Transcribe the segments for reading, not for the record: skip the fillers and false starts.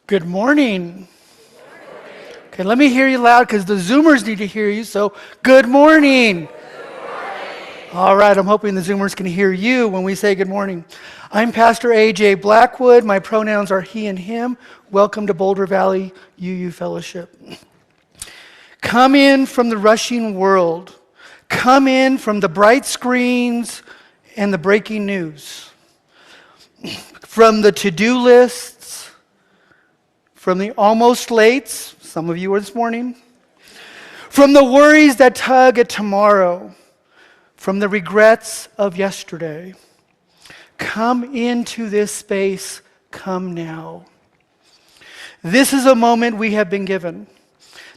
Good morning. Okay, let me hear you loud because the Zoomers need to hear you. So, good morning. All right, I'm hoping the Zoomers can hear you when we say good morning. I'm Pastor AJ Blackwood. My pronouns are he and him. Welcome to Boulder Valley UU Fellowship. Come in from the rushing world. Come in from the bright screens and the breaking news. From the to-do lists, from the almost lates, some of you were this morning, from the worries that tug at tomorrow, from the regrets of yesterday. Come into this space, come now. This is a moment we have been given.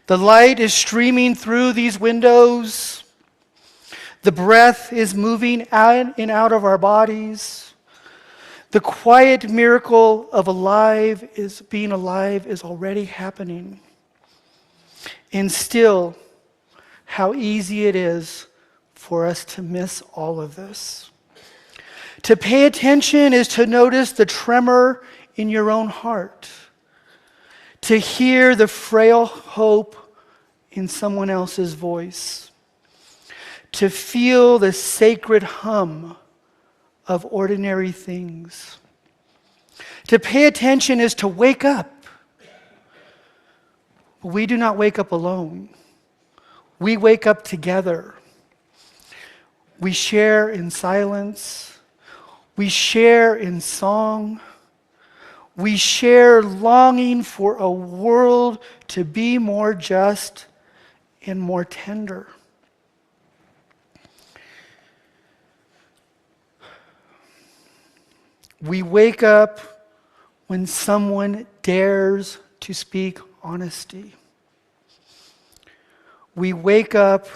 The light is streaming through these windows. The breath is moving out and out of our bodies. The quiet miracle of being alive is already happening. And still, how easy it is for us to miss all of this. To pay attention is to notice the tremor in your own heart. To hear the frail hope in someone else's voice. To feel the sacred hum of ordinary things. To pay attention is to wake up. We do not wake up alone. We wake up together. We share in silence. We share in song. We share longing for a world to be more just and more tender. We wake up when someone dares to speak honesty. We wake up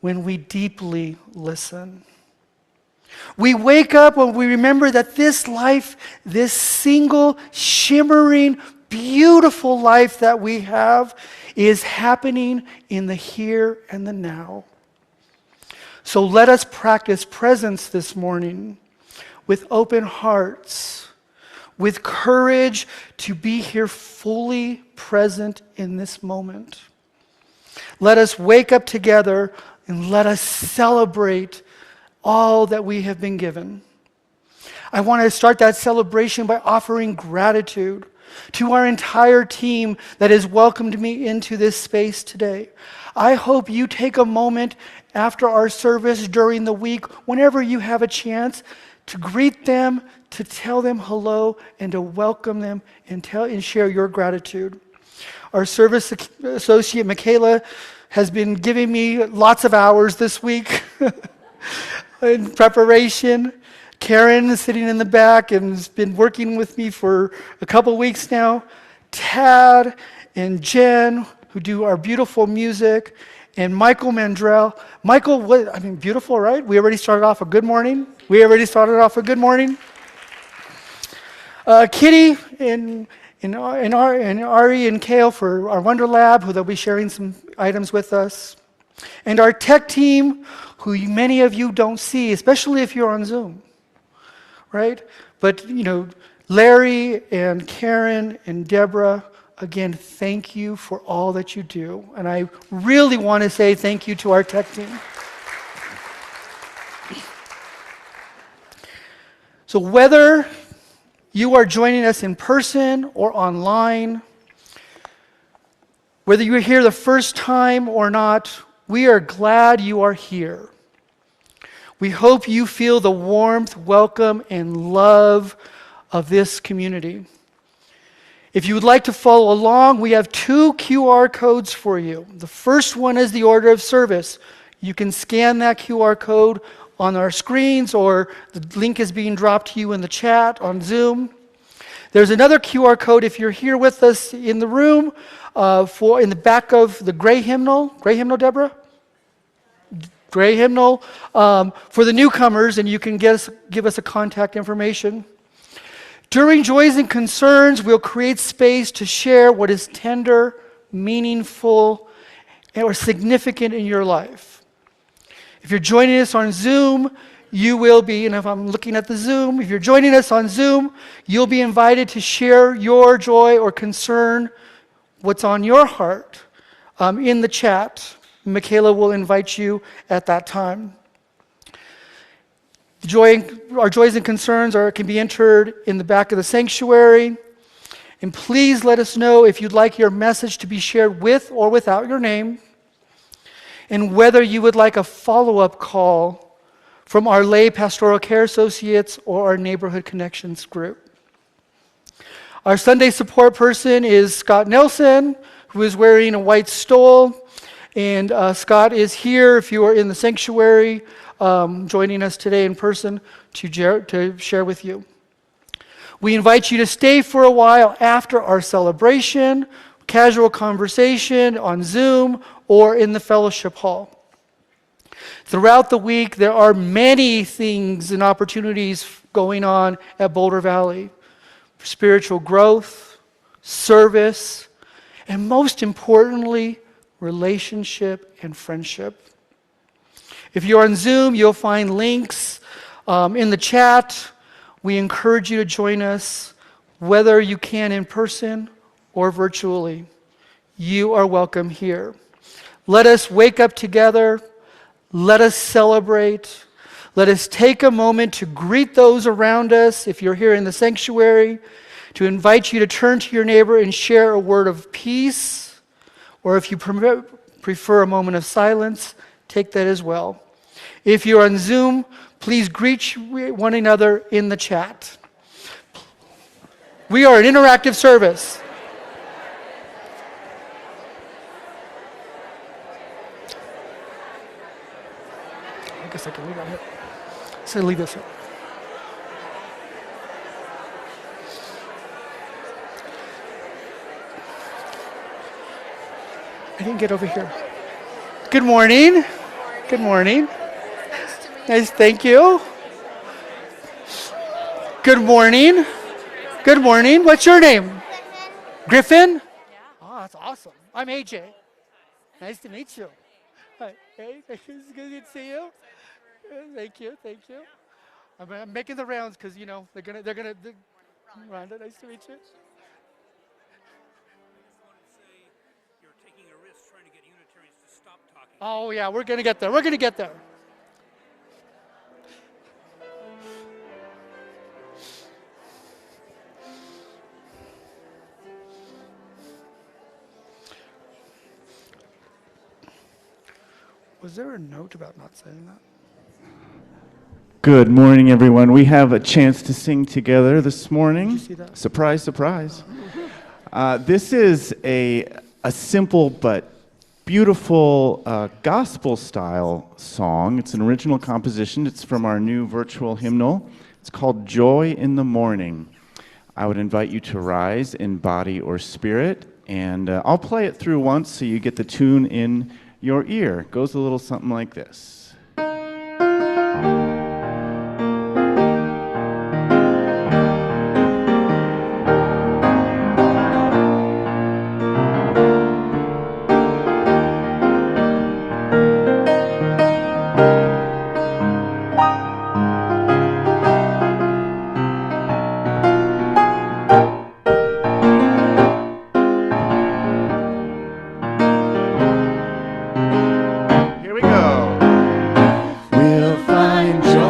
when we deeply listen. We wake up when we remember that this life, this single, shimmering, beautiful life that we have is happening in the here and the now. So let us practice presence this morning with open hearts, with courage to be here fully present in this moment. Let us wake up together and let us celebrate all that we have been given. I want to start that celebration by offering gratitude to our entire team that has welcomed me into this space today. I hope you take a moment after our service during the week, whenever you have a chance, to greet them, to tell them hello, and to welcome them and share your gratitude. Our service associate, Michaela, has been giving me lots of hours this week in preparation. Karen is sitting in the back and has been working with me for a couple weeks now. Tad and Jen, who do our beautiful music, and Michael Mandrell. Michael, beautiful, right? We already started off a good morning. Kitty and Ari and Kale for our Wonder Lab, who they'll be sharing some items with us. And our tech team, who many of you don't see, especially if you're on Zoom, right? But, Larry and Karen and Deborah, again, thank you for all that you do. And I really want to say thank you to our tech team. So whether you are joining us in person or online, whether you're here the first time or not, we are glad you are here. We hope you feel the warmth, welcome, and love of this community. If you would like to follow along, we have 2 QR codes for you. The first one is the order of service. You can scan that QR code on our screens, or the link is being dropped to you in the chat on Zoom. There's another QR code if you're here with us in the room, in the back of the gray hymnal. Gray hymnal, Deborah? Gray hymnal for the newcomers, and you can give us a contact information. During Joys and Concerns, we'll create space to share what is tender, meaningful, or significant in your life. If you're joining us on Zoom, you will be, and if I'm looking at the Zoom, if you're joining us on Zoom, you'll be invited to share your joy or concern, what's on your heart, in the chat. Michaela will invite you at that time. Our joys and concerns can be entered in the back of the sanctuary. And please let us know if you'd like your message to be shared with or without your name, and whether you would like a follow-up call from our lay pastoral care associates or our neighborhood connections group. Our Sunday support person is Scott Nelson, who is wearing a white stole. And Scott is here if you are in the sanctuary, joining us today in person to share with you. We invite you to stay for a while after our celebration, casual conversation on Zoom or in the fellowship hall. Throughout the week, there are many things and opportunities going on at Boulder Valley. Spiritual growth, service, and most importantly, relationship and friendship. If you're on Zoom, you'll find links in the chat. We encourage you to join us, whether you can in person or virtually. You are welcome here. Let us wake up together. Let us celebrate. Let us take a moment to greet those around us. If you're here in the sanctuary, to invite you to turn to your neighbor and share a word of peace, or if you prefer a moment of silence, take that as well. If you're on Zoom, please greet one another in the chat. We are an interactive service. I guess I can leave that here. So leave this here. I didn't get over here. Good morning. Good morning. Nice, thank you. Good morning. Good morning. What's your name? Griffin? Yeah. Oh, that's awesome. I'm AJ. Nice to meet you. Hi. Hey, it's good to see you. Thank you. I'm making the rounds because they're gonna. Rhonda, nice to meet you. You're taking a risk trying to get Unitarians to stop talking. Oh yeah, we're gonna get there. Was there a note about not saying that? Good morning, everyone. We have a chance to sing together this morning. Did you see that? Surprise, surprise. This is a simple but beautiful gospel-style song. It's an original composition. It's from our new virtual hymnal. It's called Joy in the Morning. I would invite you to rise in body or spirit, and I'll play it through once so you get the tune in your ear. It goes a little something like this. Here we go. We'll find joy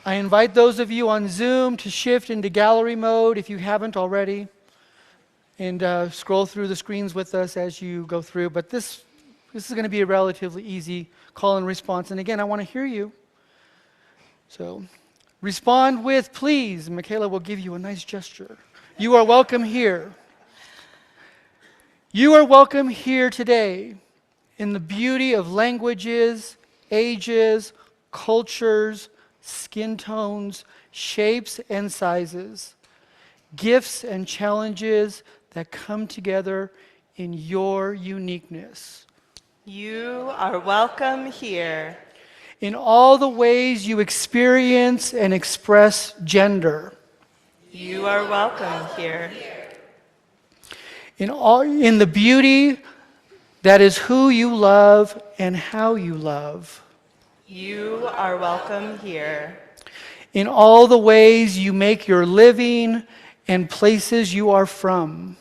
I invite those of you on Zoom to shift into gallery mode if you haven't already, and scroll through the screens with us as you go through. But this is going to be a relatively easy call and response. And again, I want to hear you. So respond with please. Michaela will give you a nice gesture. You are welcome here. You are welcome here today in the beauty of languages, ages, cultures, skin tones, shapes and sizes, gifts and challenges that come together in your uniqueness. You are welcome here. In all the ways you experience and express gender. You are welcome here. In the beauty that is who you love and how you love. You are welcome here. In all the ways you make your living and places you are from.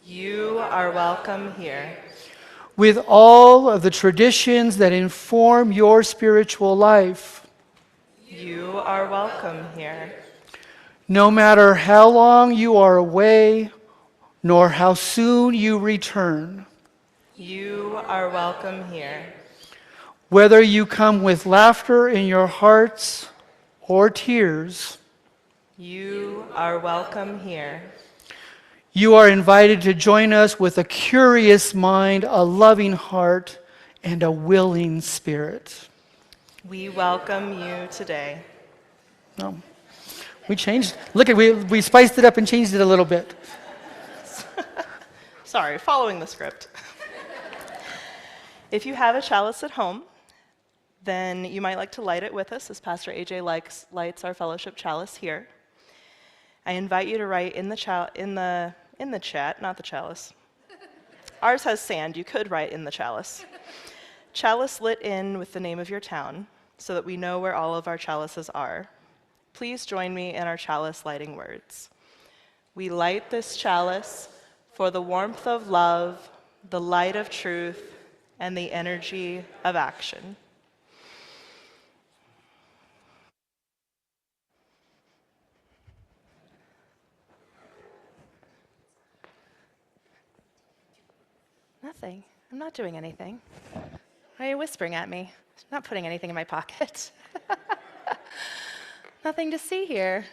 You are welcome here. With all of the traditions that inform your spiritual life. You are welcome here. No matter how long you are away, nor how soon you return. You are welcome here. Whether you come with laughter in your hearts or tears. You are welcome here. You are invited to join us with a curious mind, a loving heart, and a willing spirit. We welcome you today. No. We changed. Look, we spiced it up and changed it a little bit. Sorry, following the script. If you have a chalice at home, then you might like to light it with us as Pastor AJ lights our fellowship chalice here. I invite you to write in the chat, not the chalice. Ours has sand. You could write in the chalice. Chalice lit in with the name of your town so that we know where all of our chalices are. Please join me in our chalice lighting words. We light this chalice for the warmth of love, the light of truth, and the energy of action. Nothing. I'm not doing anything. Why are you whispering at me? I'm not putting anything in my pocket. Nothing to see here.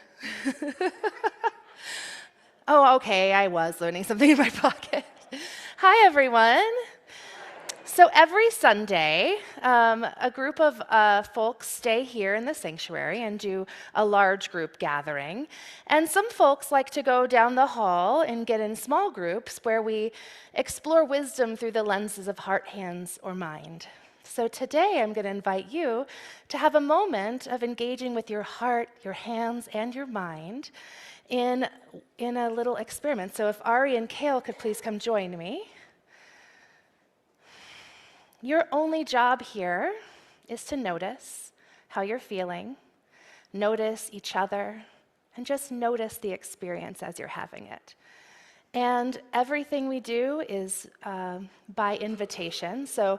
Oh, okay, I was learning something in my pocket. Hi, everyone. So every Sunday, a group of folks stay here in the sanctuary and do a large group gathering. And some folks like to go down the hall and get in small groups where we explore wisdom through the lenses of heart, hands, or mind. So today, I'm going to invite you to have a moment of engaging with your heart, your hands, and your mind in a little experiment. So if Ari and Kale could please come join me. Your only job here is to notice how you're feeling, notice each other, and just notice the experience as you're having it. And everything we do is by invitation. So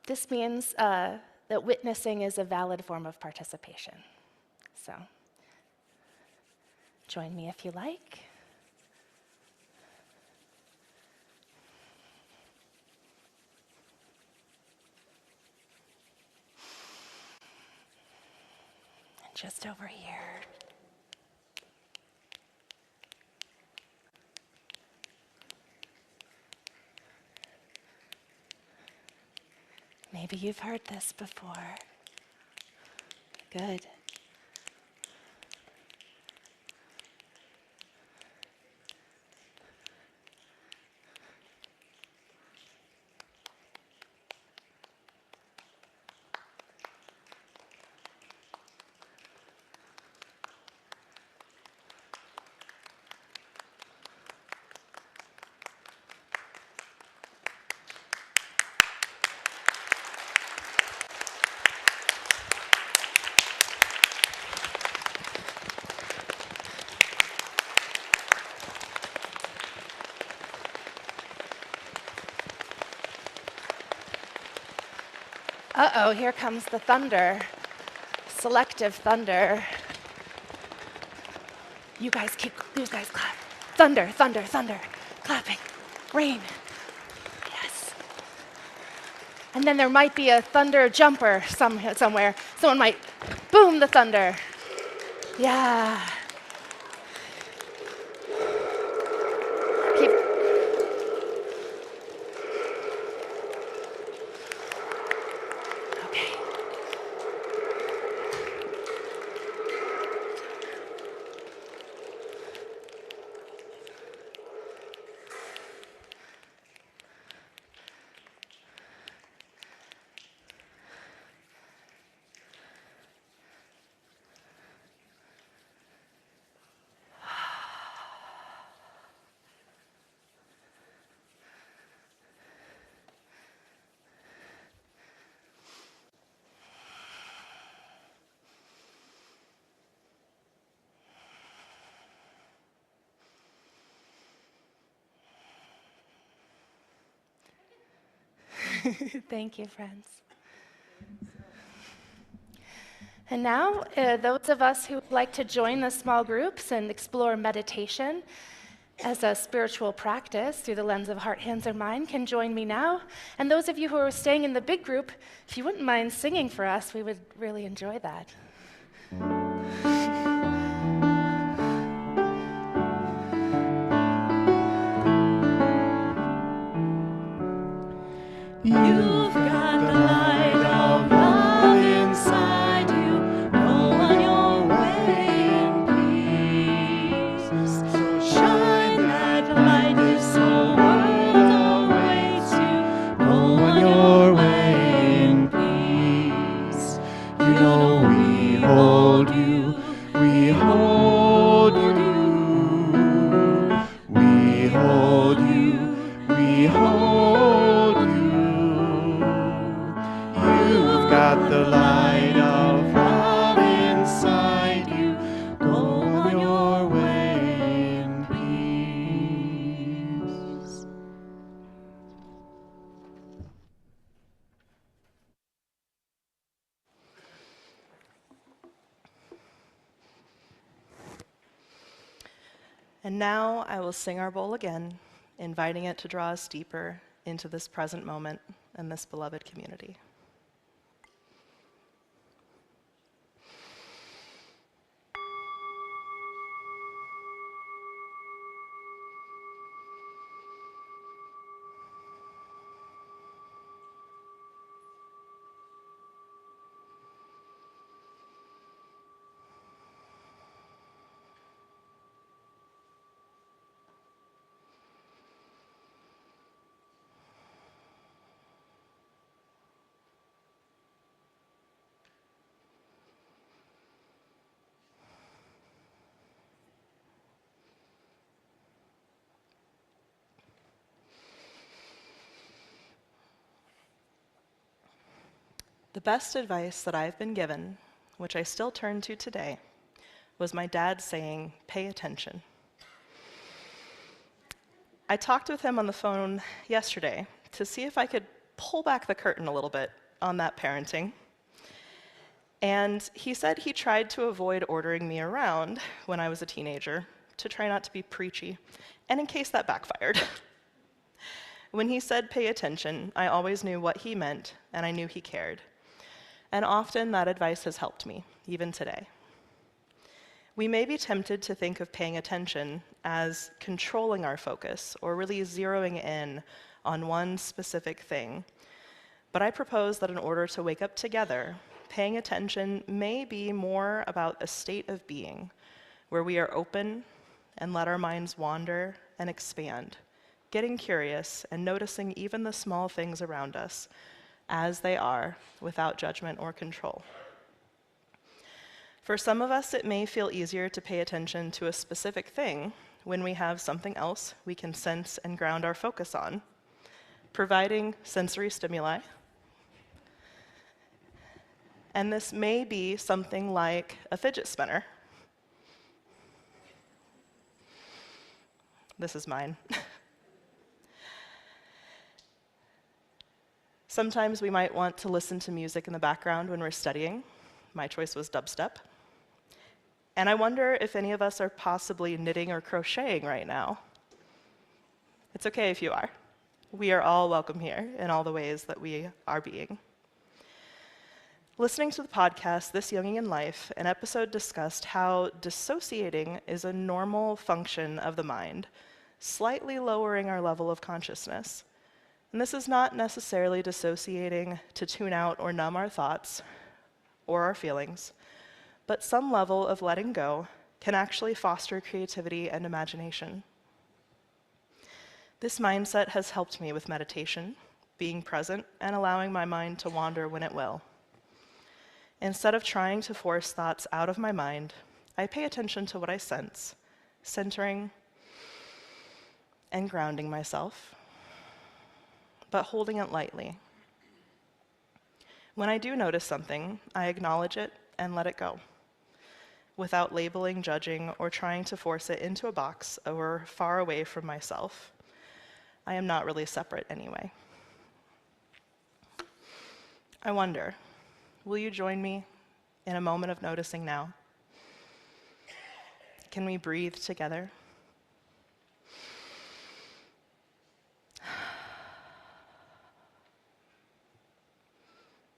this means that witnessing is a valid form of participation. So join me if you like. Just over here. Maybe you've heard this before. Good. Uh-oh, here comes the thunder. Selective thunder. You guys clap. Thunder, thunder, thunder. Clapping. Rain. Yes. And then there might be a thunder jumper somewhere. Someone might boom the thunder. Yeah. Keep. Okay. Thank you, friends. And now, those of us who would like to join the small groups and explore meditation as a spiritual practice through the lens of heart, hands, or mind can join me now. And those of you who are staying in the big group, if you wouldn't mind singing for us, we would really enjoy that. You've got the light of love inside you. Go on your way in peace. So shine that light this whole world awaits you. Go on your way in peace. You know we hold you. We hold you. We hold you. We hold you. You've got the light of love inside you. Go on your way in peace. And now I will sing our bowl again, inviting it to draw us deeper into this present moment and this beloved community. The best advice that I've been given, which I still turn to today, was my dad saying, "Pay attention." I talked with him on the phone yesterday to see if I could pull back the curtain a little bit on that parenting. And he said he tried to avoid ordering me around when I was a teenager to try not to be preachy, and in case that backfired. When he said pay attention, I always knew what he meant, and I knew he cared. And often that advice has helped me, even today. We may be tempted to think of paying attention as controlling our focus or really zeroing in on one specific thing. But I propose that in order to wake up together, paying attention may be more about a state of being where we are open and let our minds wander and expand, getting curious and noticing even the small things around us as they are, without judgment or control. For some of us, it may feel easier to pay attention to a specific thing when we have something else we can sense and ground our focus on, providing sensory stimuli. And this may be something like a fidget spinner. This is mine. Sometimes we might want to listen to music in the background when we're studying, My choice was dubstep. And I wonder if any of us are possibly knitting or crocheting right now. It's okay if you are. We are all welcome here in all the ways that we are being. Listening to the podcast, This Younging in Life, an episode discussed how dissociating is a normal function of the mind, slightly lowering our level of consciousness. And this is not necessarily dissociating to tune out or numb our thoughts or our feelings, but some level of letting go can actually foster creativity and imagination. This mindset has helped me with meditation, being present, and allowing my mind to wander when it will. Instead of trying to force thoughts out of my mind, I pay attention to what I sense, centering and grounding myself, but holding it lightly. When I do notice something, I acknowledge it and let it go, without labeling, judging, or trying to force it into a box or far away from myself. I am not really separate anyway. I wonder, will you join me in a moment of noticing now? Can we breathe together?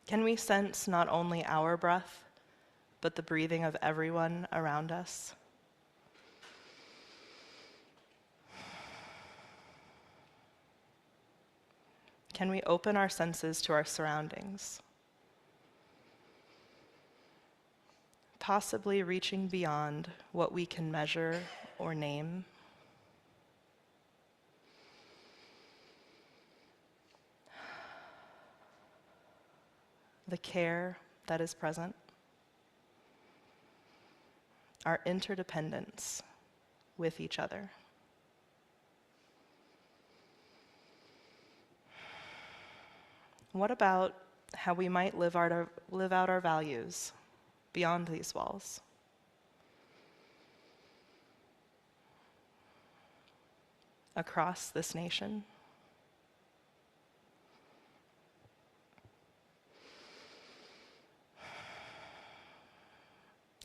Can we sense not only our breath, but the breathing of everyone around us? Can we open our senses to our surroundings? Possibly reaching beyond what we can measure or name. The care that is present. Our interdependence with each other. What about how we might live out our values beyond these walls? Across this nation?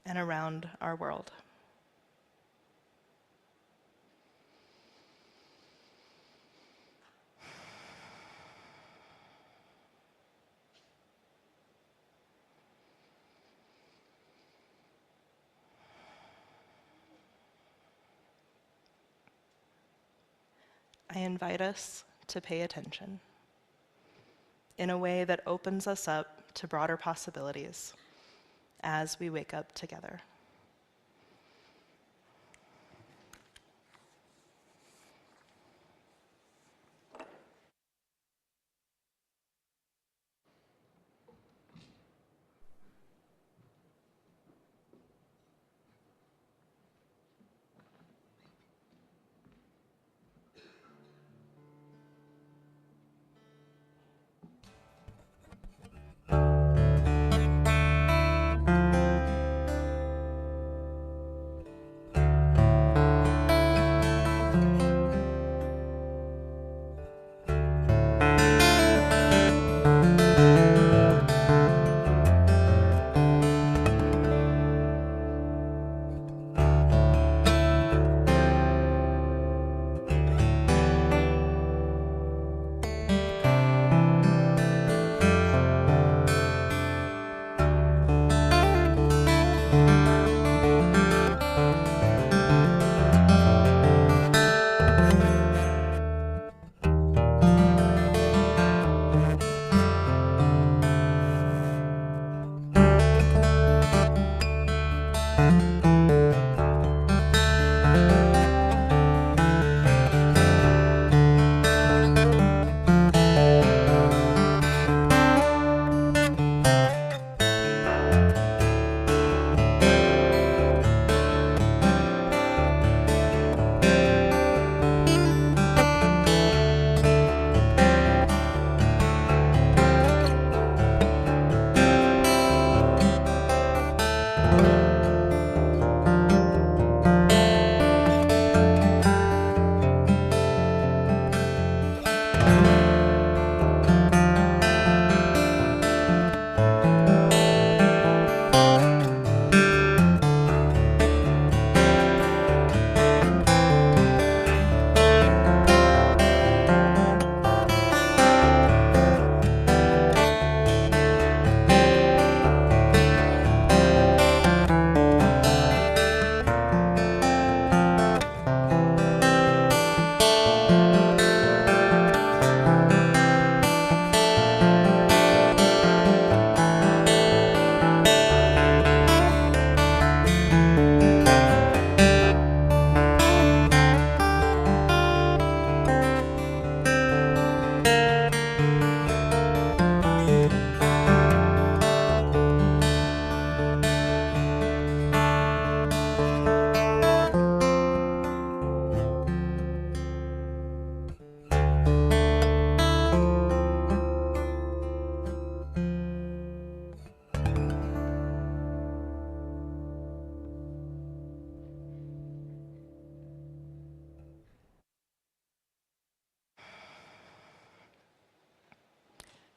And around our world. I invite us to pay attention in a way that opens us up to broader possibilities as we wake up together.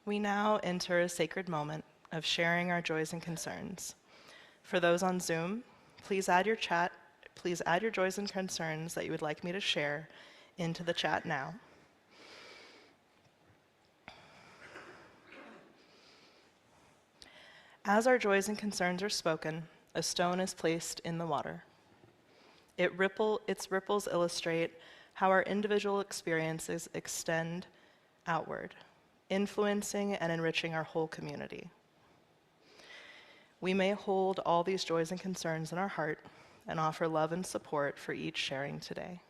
We now enter a sacred moment of sharing our joys and concerns. For those on Zoom, please add your joys and concerns that you would like me to share into the chat now. As our joys and concerns are spoken, a stone is placed in the water. Its ripples illustrate how our individual experiences extend outward, influencing and enriching our whole community. We may hold all these joys and concerns in our heart and offer love and support for each sharing today.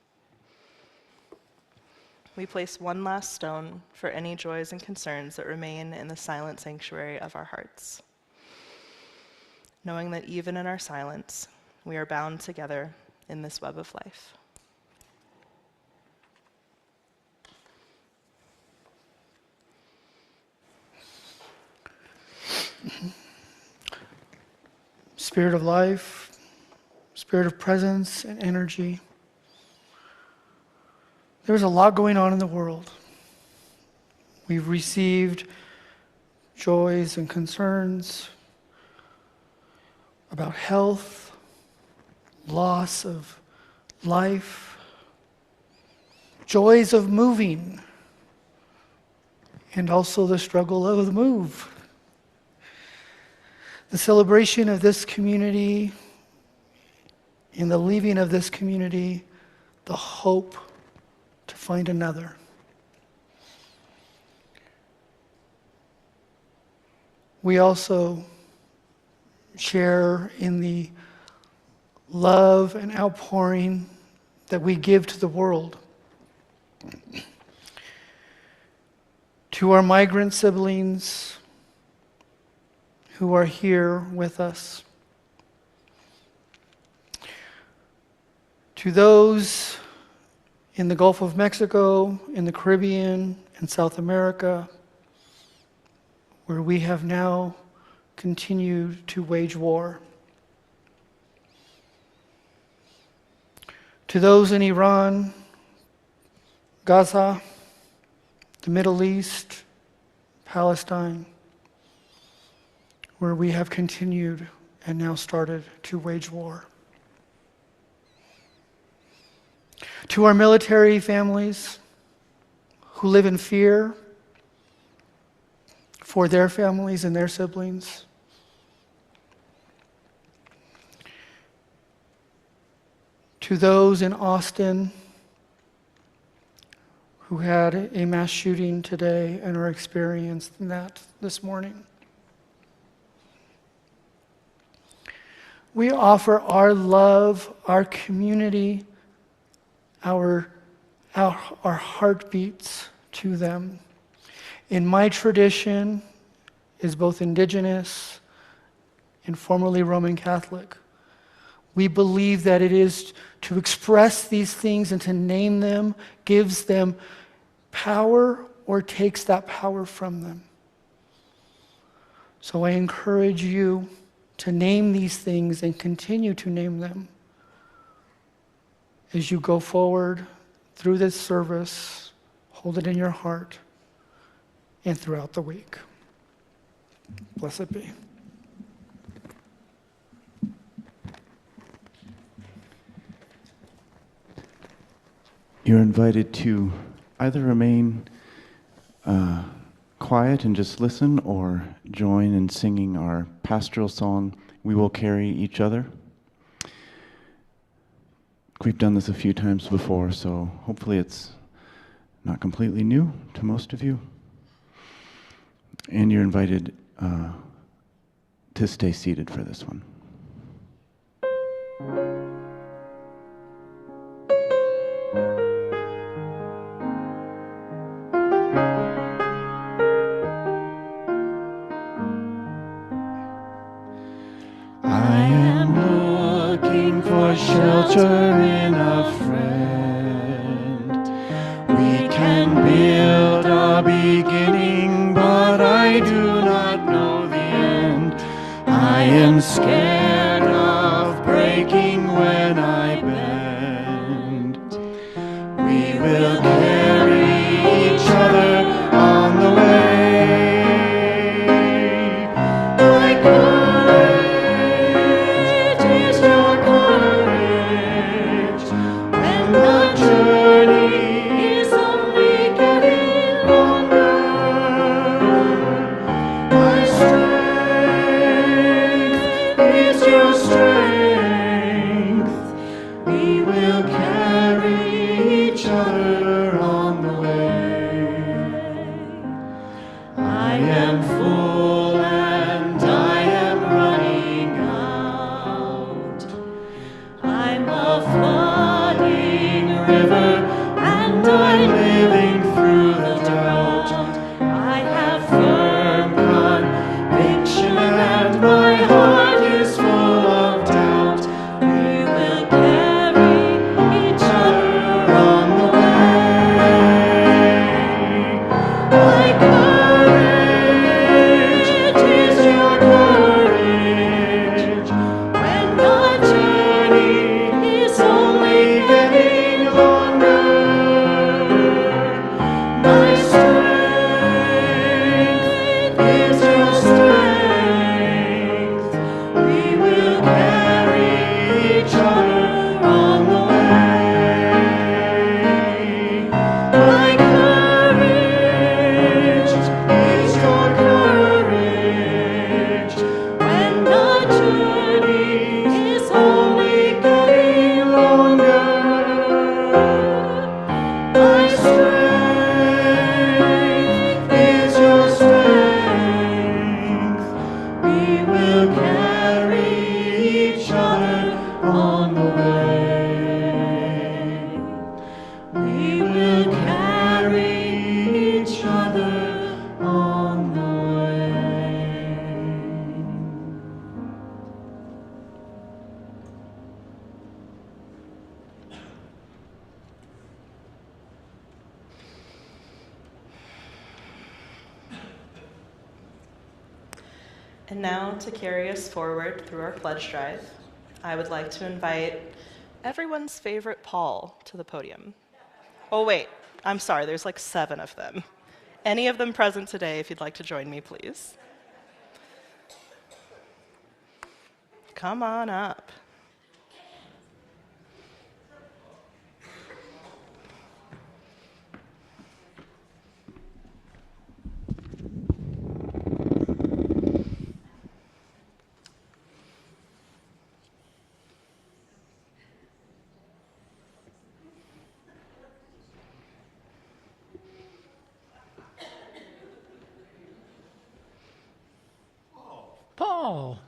We place one last stone for any joys and concerns that remain in the silent sanctuary of our hearts, knowing that even in our silence, we are bound together in this web of life. Spirit of life, spirit of presence and energy. There's a lot going on in the world. We've received joys and concerns about health, loss of life, joys of moving, and also the struggle of the move. The celebration of this community, in the leaving of this community, the hope to find another. We also share in the love and outpouring that we give to the world. To our migrant siblings who are here with us. To those in the Gulf of Mexico, in the Caribbean, and South America, where we have now continued to wage war. To those in Iran, Gaza, the Middle East, Palestine, where we have continued and now started to wage war. To our military families who live in fear for their families and their siblings. To those in Austin who had a mass shooting today and are experiencing that this morning. We offer our love, our community, our heartbeats to them. In my tradition is both indigenous and formerly Roman Catholic. We believe that it is to express these things and to name them gives them power or takes that power from them. So I encourage you to name these things and continue to name them as you go forward through this service. Hold it in your heart and throughout the week. Blessed be. You're invited to either remain quiet and just listen, or join in singing our pastoral song, "We Will Carry Each Other." We've done this a few times before, so hopefully it's not completely new to most of you. And you're invited to stay seated for this one. Shelter in a friend. We can build a beginning, but I do not know the end. I am scared of breaking when I bend. We will carry each other on the way. your strength. We will carry each other on the way. I am full and I am running out. I'm a flooding river and I'm living through the drought. I have firm conviction and my heart is full of doubt. We will carry each other on the way. My courage is your courage when the journey is only getting longer. My strength is your strength. We will carry each other on the way. My courage is your courage when the journey is only getting longer. My strength is your strength. We will carry each other on the way. We will carry each other on the way. And now, to carry us forward through our pledge drive, I would like to invite everyone's favorite Paul to the podium. Oh, wait, I'm sorry, there's like 7 of them. Any of them present today, if you'd like to join me, please. Come on up. Paul.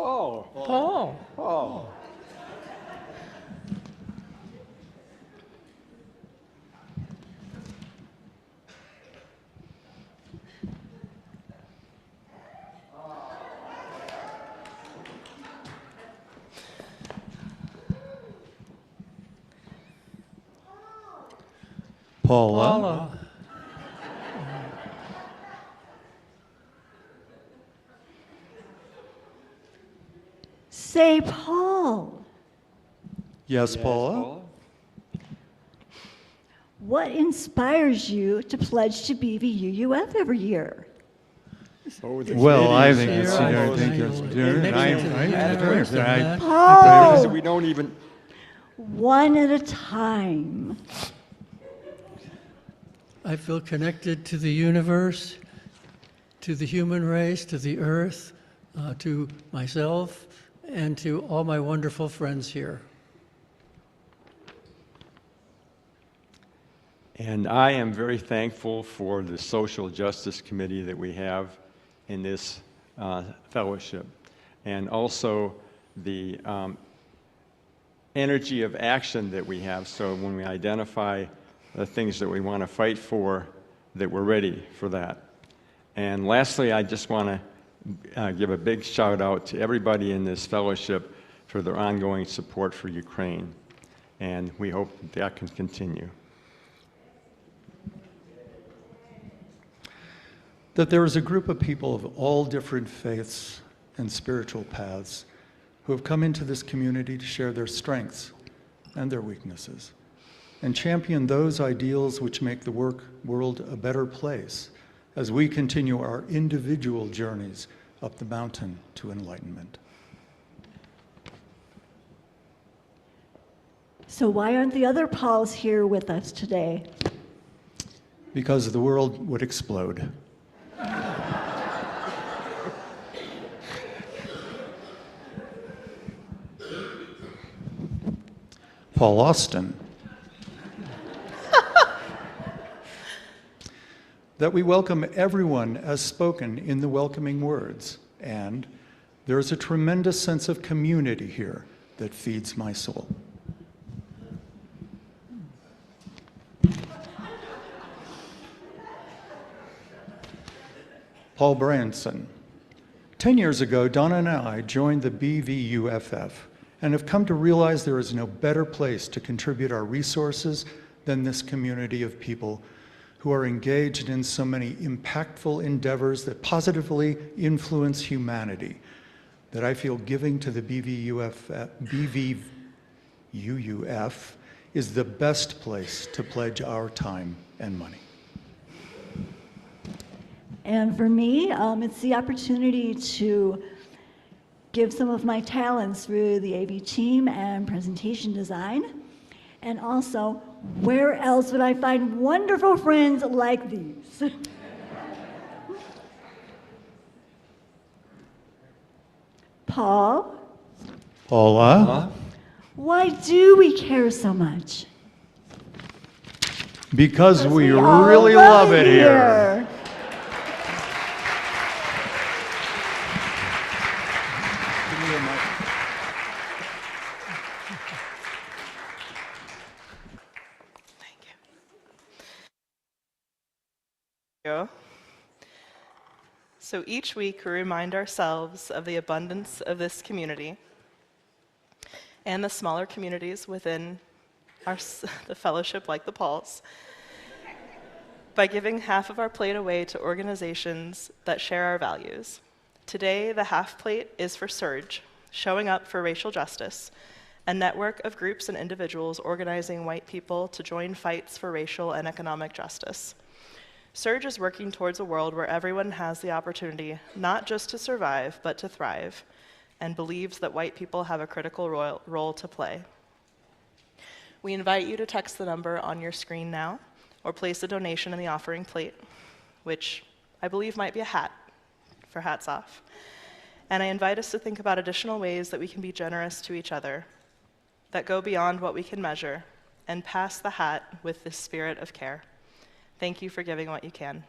Paul. Paula. Say Paul. Yes, Paula. What inspires you to pledge to BVUUF every year? Well, I think it's Paul, We don't even. one at a time. I feel connected to the universe, to the human race, to the earth, to myself, and to all my wonderful friends here. And I am very thankful for the social justice committee that we have in this fellowship, and also the energy of action that we have. So when we identify the things that we want to fight for, that we're ready for that. And lastly, I just want to give a big shout out to everybody in this fellowship for their ongoing support for Ukraine. And we hope that can continue. that there is a group of people of all different faiths and spiritual paths who have come into this community to share their strengths and their weaknesses and champion those ideals which make the world a better place as we continue our individual journeys up the mountain to enlightenment. So why aren't the other Pauls here with us today? Because the world would explode. Paul Austin. That we welcome everyone as spoken in the welcoming words, and there is a tremendous sense of community here that feeds my soul. Paul Branson. 10 years ago, Donna and I joined the BVUUF and have come to realize there is no better place to contribute our resources than this community of people who are engaged in so many impactful endeavors that positively influence humanity, that I feel giving to the BVUUF is the best place to pledge our time and money. And for me, it's the opportunity to give some of my talents through the AV team and presentation design. And also, where else would I find wonderful friends like these? Paul, Paula, why do we care so much? because we all really love it here. So each week we remind ourselves of the abundance of this community and the smaller communities within the fellowship like the Pauls by giving half of our plate away to organizations that share our values. Today, the half plate is for Surge, Showing Up for Racial Justice, a network of groups and individuals organizing white people to join fights for racial and economic justice. Surge is working towards a world where everyone has the opportunity not just to survive, but to thrive, and believes that white people have a critical role to play. We invite you to text the number on your screen now, or place a donation in the offering plate, which I believe might be a hat for Hats Off. And I invite us to think about additional ways that we can be generous to each other, that go beyond what we can measure, and pass the hat with this spirit of care. Thank you for giving what you can.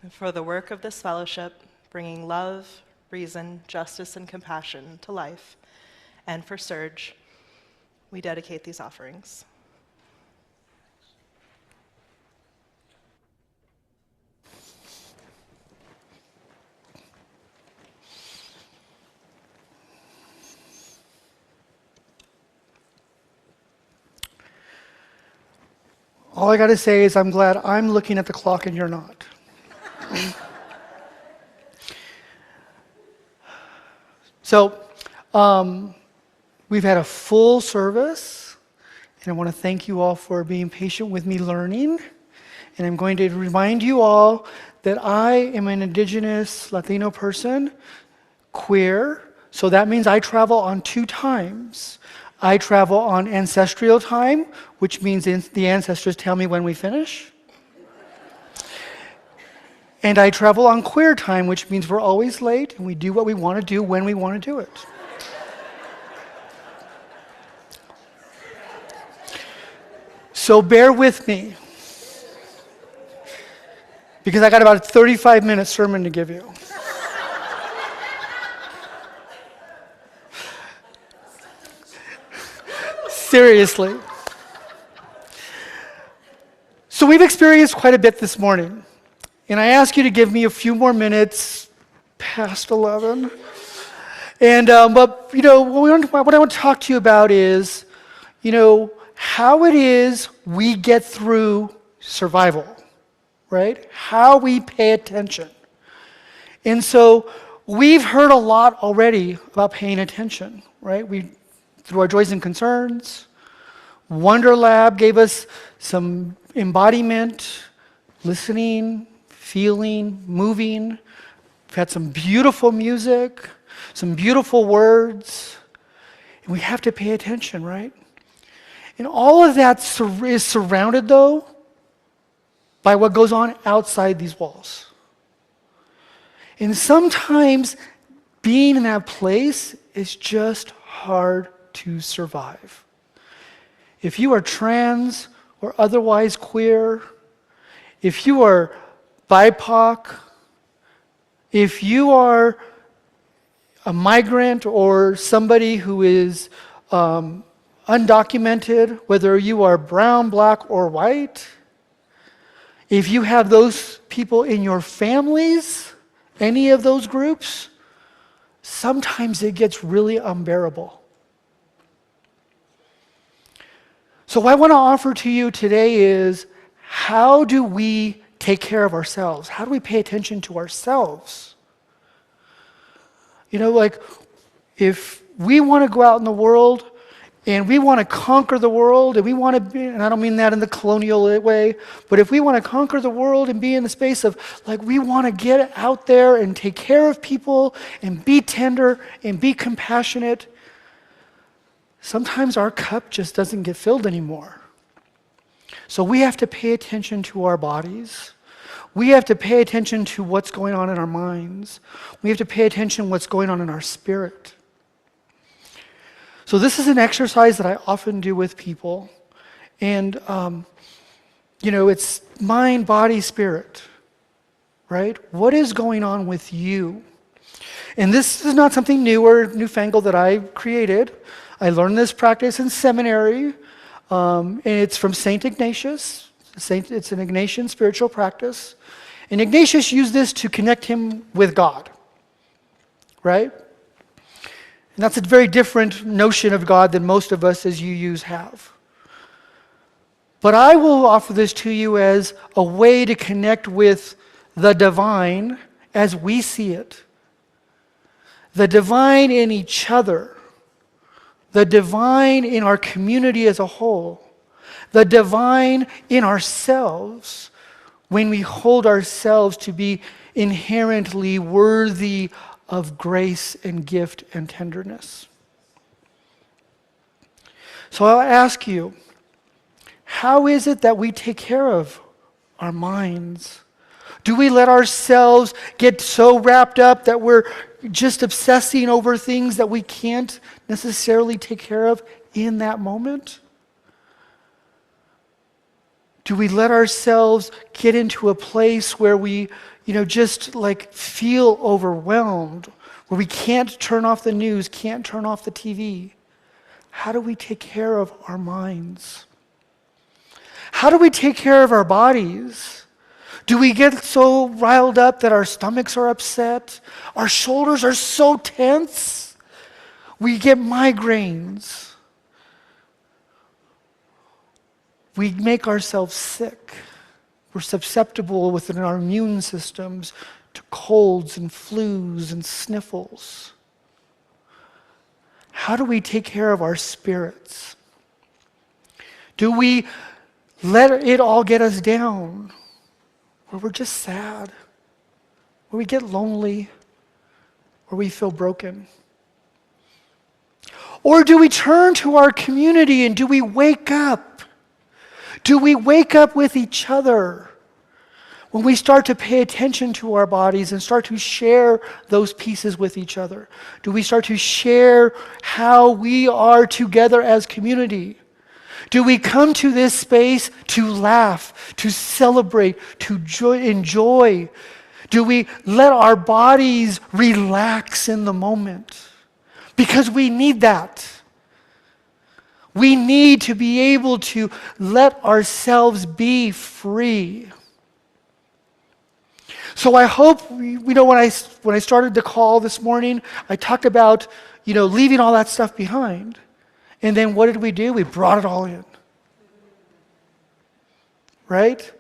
and for the work of this fellowship, bringing love, reason, justice, and compassion to life, and for Surge, we dedicate these offerings. All I got to say is I'm glad I'm looking at the clock and you're not. So, we've had a full service, and I want to thank you all for being patient with me learning. And I'm going to remind you all that I am an indigenous Latino person, queer, so that means I travel on 2 times. I travel on ancestral time, which means the ancestors tell me when we finish. And I travel on queer time, which means we're always late and we do what we want to do when we want to do it. So bear with me, because I got about a 35-minute sermon to give you. Seriously. So we've experienced quite a bit this morning, and I ask you to give me a few more minutes past 11. And but what I want to talk to you about is, how it is we get through survival, right? How we pay attention. And so we've heard a lot already about paying attention, right? Through our joys and concerns. Wonder Lab gave us some embodiment, listening, feeling, moving. We've had some beautiful music, some beautiful words. And we have to pay attention, right? And all of that is surrounded, though, by what goes on outside these walls. And sometimes being in that place is just hard to survive. If you are trans or otherwise queer, if you are BIPoC, if you are a migrant or somebody who is undocumented, whether you are brown, black, or white, if you have those people in your families, any of those groups, sometimes it gets really unbearable. So what I want to offer to you today is, how do we take care of ourselves? How do we pay attention to ourselves? If we want to go out in the world and we want to conquer the world, and we want to be, and I don't mean that in the colonial way, but if we want to conquer the world and be in the space of, we want to get out there and take care of people and be tender and be compassionate, sometimes our cup just doesn't get filled anymore. So we have to pay attention to our bodies. We have to pay attention to what's going on in our minds. We have to pay attention to what's going on in our spirit. So this is an exercise that I often do with people. And, it's mind, body, spirit, right? What is going on with you? And this is not something new or newfangled that I created. I learned this practice in seminary, and it's from St. Ignatius. It's an Ignatian spiritual practice. And Ignatius used this to connect him with God, right? And that's a very different notion of God than most of us as UUs have. But I will offer this to you as a way to connect with the divine as we see it. The divine in each other. The divine in our community as a whole. The divine in ourselves when we hold ourselves to be inherently worthy of grace and gift and tenderness. So I'll ask you, how is it that we take care of our minds? Do we let ourselves get so wrapped up that we're just obsessing over things that we can't necessarily take care of in that moment? Do we let ourselves get into a place where we, just like feel overwhelmed, where we can't turn off the news, can't turn off the TV? How do we take care of our minds? How do we take care of our bodies? Do we get so riled up that our stomachs are upset? Our shoulders are so tense? We get migraines. We make ourselves sick. We're susceptible within our immune systems to colds and flus and sniffles. How do we take care of our spirits? Do we let it all get us down, where we're just sad, where we get lonely, where we feel broken? Or do we turn to our community and do we wake up? Do we wake up with each other? When we start to pay attention to our bodies and start to share those pieces with each other? Do we start to share how we are together as community? Do we come to this space to laugh, to celebrate, to enjoy? Do we let our bodies relax in the moment? Because we need that. We need to be able to let ourselves be free. So I hope, when I started the call this morning, I talked about, leaving all that stuff behind. And then what did we do? We brought it all in. Right?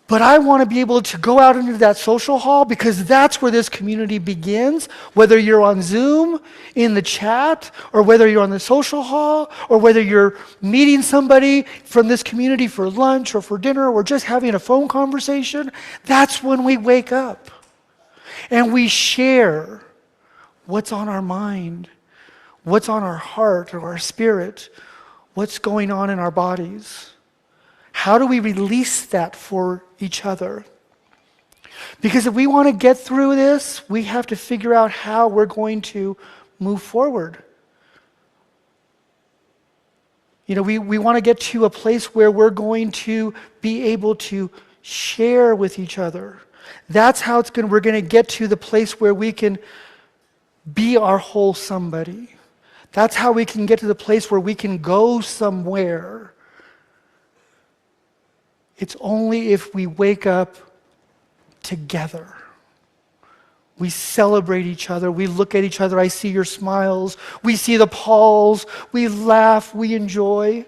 But I want to be able to go out into that social hall because that's where this community begins. Whether you're on Zoom, in the chat, or whether you're on the social hall, or whether you're meeting somebody from this community for lunch or for dinner, or just having a phone conversation, that's when we wake up. And we share what's on our mind, what's on our heart or our spirit, what's going on in our bodies. How do we release that for each other? Because if we want to get through this, we have to figure out how we're going to move forward. We want to get to a place where we're going to be able to share with each other. That's how we're going to get to the place where we can be our whole somebody. That's how we can get to the place where we can go somewhere. It's only if we wake up together. We celebrate each other. We look at each other. I see your smiles. We see the Pauls. We laugh. We enjoy.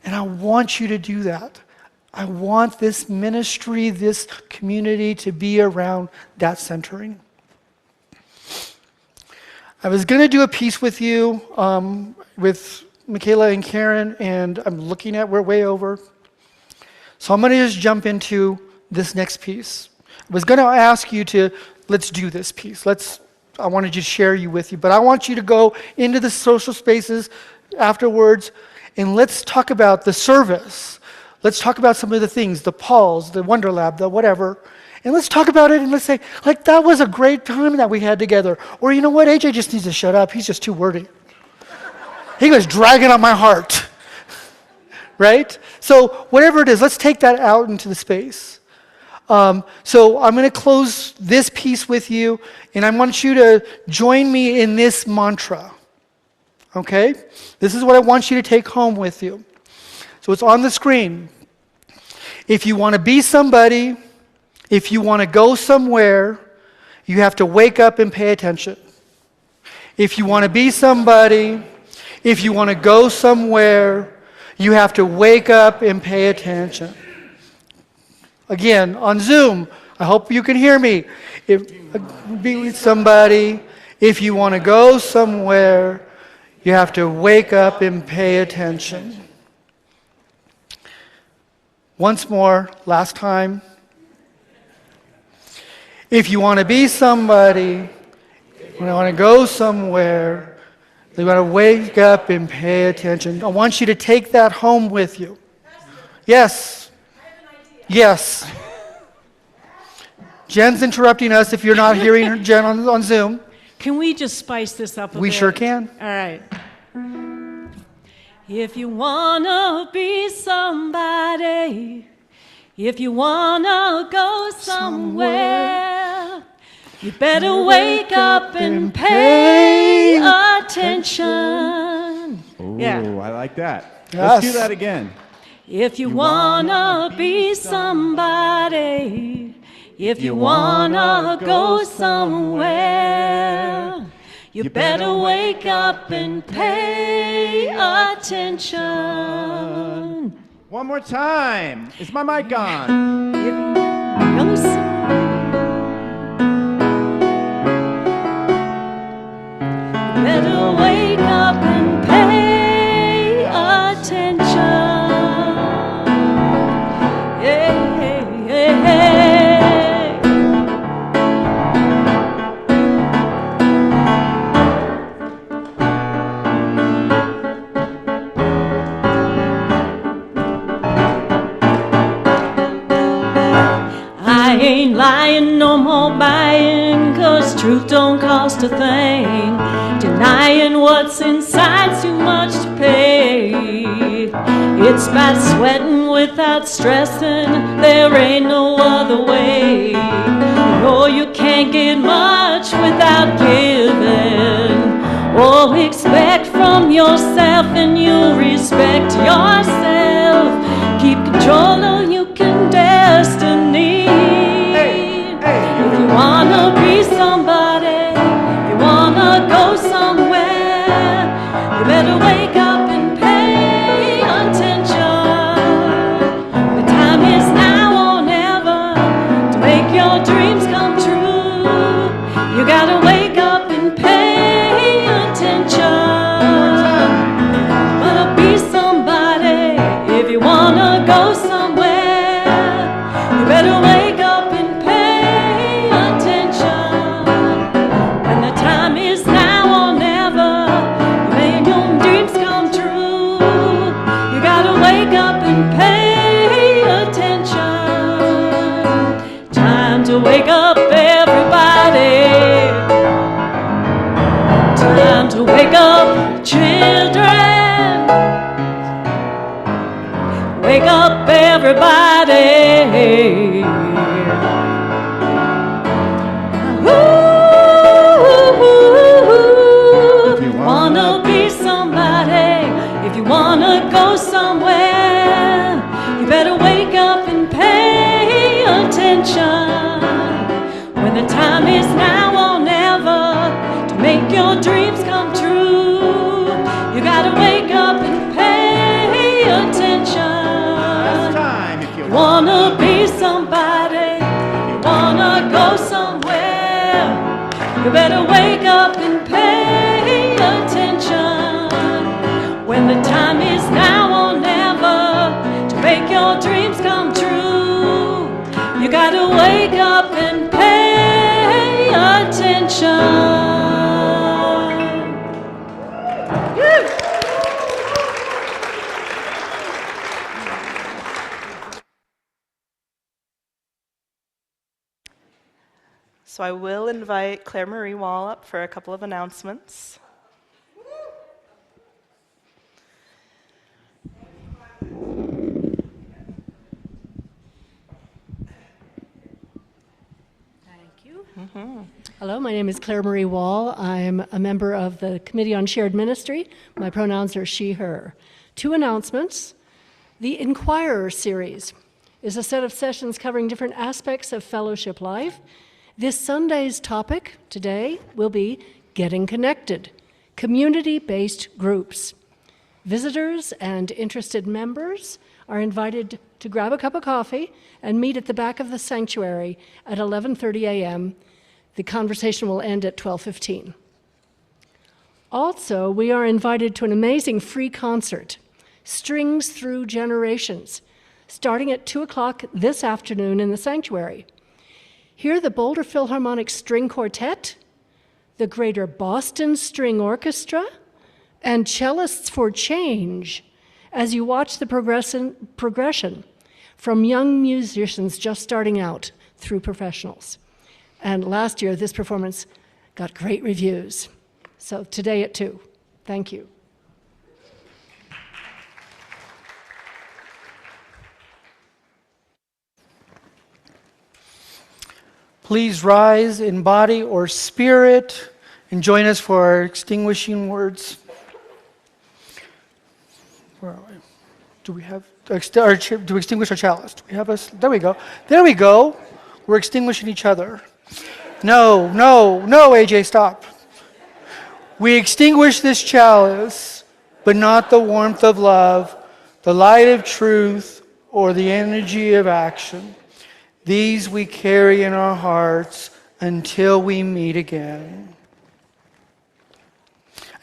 And I want you to do that. I want this ministry, this community to be around that centering. I was going to do a piece with you, with Michaela and Karen, and I'm looking at, we're way over. So I'm going to just jump into this next piece. I was going to ask you to, let's do this piece. I wanted to share with you, but I want you to go into the social spaces afterwards, and let's talk about the service. Let's talk about some of the things, the Pauls, the Wonder Lab, the whatever, and let's talk about it and let's say, that was a great time that we had together. Or you know what, AJ just needs to shut up. He's just too wordy. He was dragging on my heart. Right? So whatever it is, let's take that out into the space. So I'm going to close this piece with you, and I want you to join me in this mantra. Okay? This is what I want you to take home with you. So it's on the screen. If you want to be somebody, if you want to go somewhere, you have to wake up and pay attention. If you want to be somebody, if you want to go somewhere, you have to wake up and pay attention. Again, on Zoom, I hope you can hear me. Be with somebody. If you want to go somewhere, you have to wake up and pay attention. Once more, last time. If you want to be somebody, you want to go somewhere, you want to wake up and pay attention. I want you to take that home with you. Yes. Yes. Jen's interrupting us if you're not hearing her, Jen, on Zoom. Can we just spice this up a bit? We sure can. All right. If you wanna be somebody, if you wanna go somewhere, you better wake up and pay attention. Oh, Yeah. I like that. Yes. Let's do that again. If you wanna be somebody, if you wanna go somewhere, you better wake up and pay attention. One more time. Is my mic on? If you go you better wake up and pay attention. Yeah, yeah, yeah. I ain't lying no more buying, 'cause truth don't cost a thing. Denying what's inside's too much to pay. It's by sweating without stressing, there ain't no other way. You know you can't get much without giving. Oh, expect from yourself and you'll respect yourself. Keep control of your destiny. If you wanna be somebody, if you wanna go somewhere, you better wake up and pay attention. The time is now or never to make your dreams come true. You gotta wake up and pay attention. You better be somebody if you wanna go somewhere. You better wake up and pay attention. When the time is now or never, you made your dreams come true. You gotta wake up and pay attention. Time to wake up, everybody. Time to wake up, children. Wake up, everybody. If you wanna be somebody, if you wanna go somewhere, you better wake up and pay attention. When the time is now or never to make your dreams come true, you gotta wake up and pay attention. Wanna be somebody, you wanna go somewhere, you better wake up and pay attention. When the time is now or never to make your dreams come true, you gotta wake up and pay attention. So I will invite Claire Marie Wall up for a couple of announcements. Thank you. Hello, my name is Claire Marie Wall. I'm a member of the Committee on Shared Ministry. My pronouns are she, her. Two announcements. The Inquirer series is a set of sessions covering different aspects of fellowship life. This Sunday's topic today will be Getting Connected, community-based groups. Visitors and interested members are invited to grab a cup of coffee and meet at the back of the sanctuary at 11:30 a.m. The conversation will end at 12:15. Also, we are invited to an amazing free concert, Strings Through Generations, starting at 2 o'clock this afternoon in the sanctuary. Hear the Boulder Philharmonic String Quartet, the Greater Boston String Orchestra, and Cellists for Change as you watch the progression from young musicians just starting out through professionals. And last year, this performance got great reviews. So today at 2. Thank you. please rise in body or spirit and join us for our extinguishing words. Where are we? Do we have, to extinguish our chalice? Do we have us? There we go. There we go. We're extinguishing each other. No, AJ, stop. We extinguish this chalice, but not the warmth of love, the light of truth, or the energy of action. These we carry in our hearts until we meet again.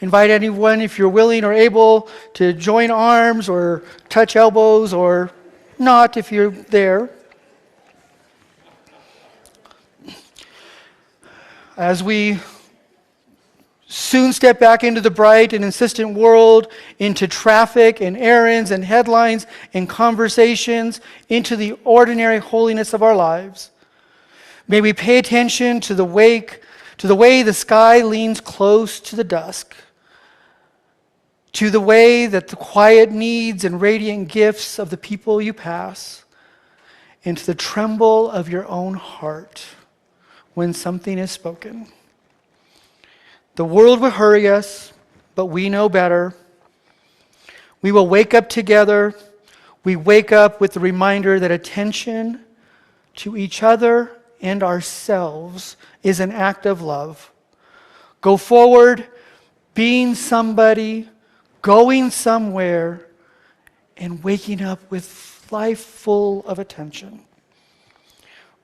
Invite anyone, if you're willing or able, to join arms or touch elbows, or not if you're there. As we soon step back into the bright and insistent world, into traffic and errands and headlines and conversations, into the ordinary holiness of our lives, may we pay attention to the way the sky leans close to the dusk, to the way that the quiet needs and radiant gifts of the people you pass, and to the tremble of your own heart when something is spoken. The world will hurry us, but we know better. We will wake up together. We wake up with the reminder that attention to each other and ourselves is an act of love. Go forward, being somebody, going somewhere, and waking up with life full of attention.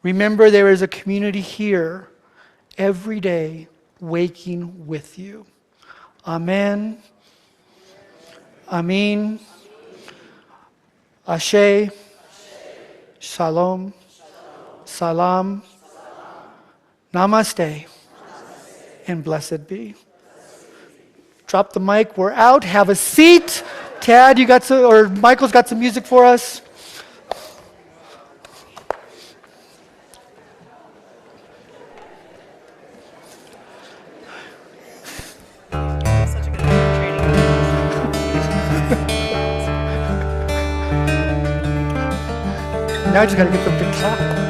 Remember, there is a community here every day waking with you. Amen. Amin. Ashe. Shalom. Salam. Namaste. And blessed be. Drop the mic. We're out. Have a seat. Tad, you got some, or Michael's got some music for us. Such a good training. Now I just got to get them to clap.